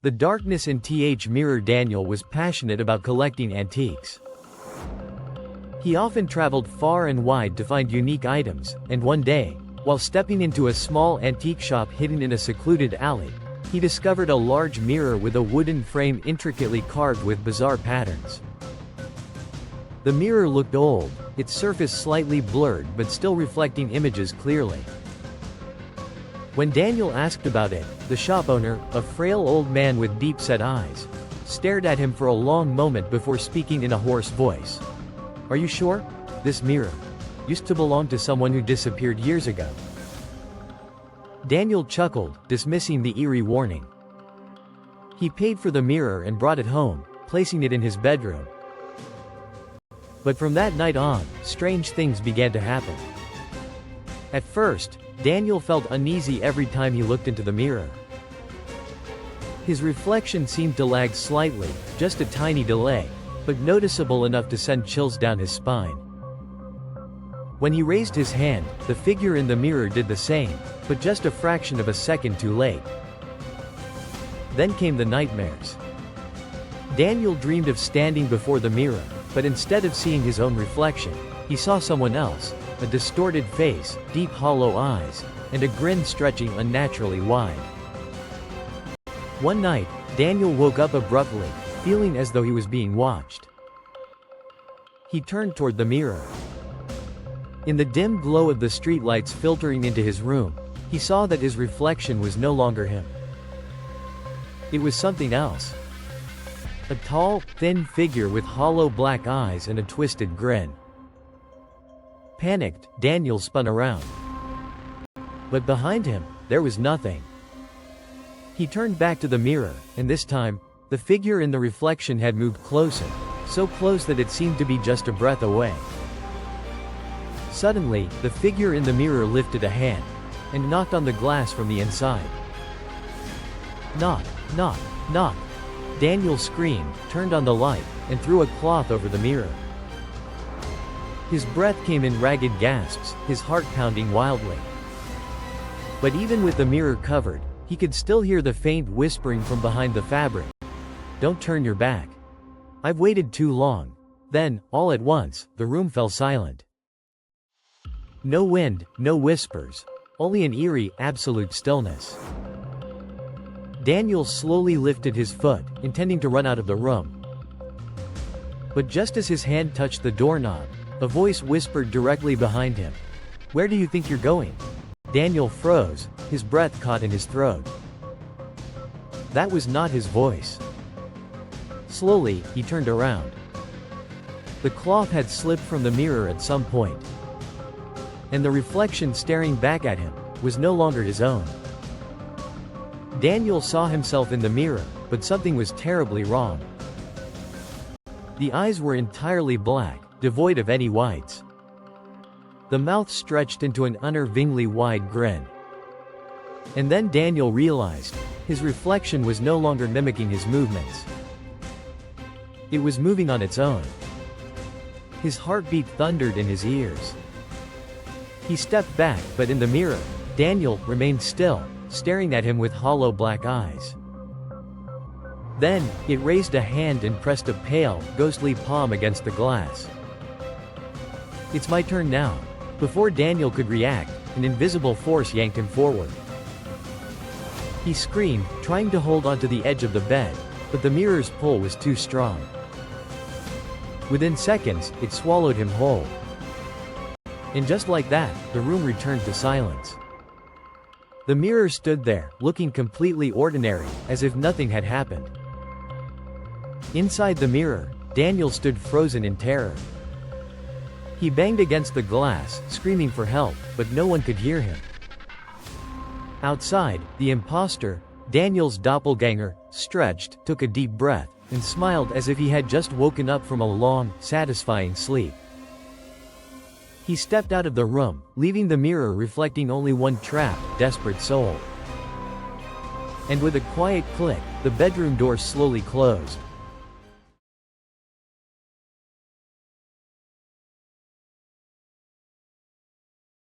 The darkness in TH mirror. Daniel was passionate about collecting antiques. He often traveled far and wide to find unique items, and one day, while stepping into a small antique shop hidden in a secluded alley, he discovered a large mirror with a wooden frame intricately carved with bizarre patterns. The mirror looked old, its surface slightly blurred but still reflecting images clearly. When Daniel asked about it, the shop owner, a frail old man with deep-set eyes, stared at him for a long moment before speaking in a hoarse voice. "Are you sure? This mirror used to belong to someone who disappeared years ago." Daniel chuckled, dismissing the eerie warning. He paid for the mirror and brought it home, placing it in his bedroom. But from that night on, strange things began to happen. At first, Daniel felt uneasy every time he looked into the mirror. His reflection seemed to lag slightly, just a tiny delay, but noticeable enough to send chills down his spine. When he raised his hand, the figure in the mirror did the same, but just a fraction of a second too late. Then came the nightmares. Daniel dreamed of standing before the mirror, but instead of seeing his own reflection, he saw someone else, a distorted face, deep hollow eyes, and a grin stretching unnaturally wide. One night, Daniel woke up abruptly, feeling as though he was being watched. He turned toward the mirror. In the dim glow of the streetlights filtering into his room, he saw that his reflection was no longer him. It was something else. A tall, thin figure with hollow black eyes and a twisted grin. Panicked, Daniel spun around. But behind him, there was nothing. He turned back to the mirror, and this time, the figure in the reflection had moved closer, so close that it seemed to be just a breath away. Suddenly, the figure in the mirror lifted a hand and knocked on the glass from the inside. "Knock, knock, knock!" Daniel screamed, turned on the light, and threw a cloth over the mirror. His breath came in ragged gasps, his heart pounding wildly. But even with the mirror covered, he could still hear the faint whispering from behind the fabric. "Don't turn your back. I've waited too long." Then, all at once, the room fell silent. No wind, no whispers, only an eerie, absolute stillness. Daniel slowly lifted his foot, intending to run out of the room. But just as his hand touched the doorknob, a voice whispered directly behind him. "Where do you think you're going?" Daniel froze, his breath caught in his throat. That was not his voice. Slowly, he turned around. The cloth had slipped from the mirror at some point, and the reflection staring back at him was no longer his own. Daniel saw himself in the mirror, but something was terribly wrong. The eyes were entirely black, devoid of any whites. The mouth stretched into an unnervingly wide grin. And then Daniel realized, his reflection was no longer mimicking his movements. It was moving on its own. His heartbeat thundered in his ears. He stepped back, but in the mirror, Daniel remained still, staring at him with hollow black eyes. Then, it raised a hand and pressed a pale, ghostly palm against the glass. "It's my turn now." Before Daniel could react, an invisible force yanked him forward. He screamed, trying to hold onto the edge of the bed, but the mirror's pull was too strong. Within seconds, it swallowed him whole. And just like that, the room returned to silence. The mirror stood there, looking completely ordinary, as if nothing had happened. Inside the mirror, Daniel stood frozen in terror. He banged against the glass, screaming for help, but no one could hear him. Outside, the imposter, Daniel's doppelganger, stretched, took a deep breath, and smiled as if he had just woken up from a long, satisfying sleep. He stepped out of the room, leaving the mirror reflecting only one trapped, desperate soul. And with a quiet click, the bedroom door slowly closed.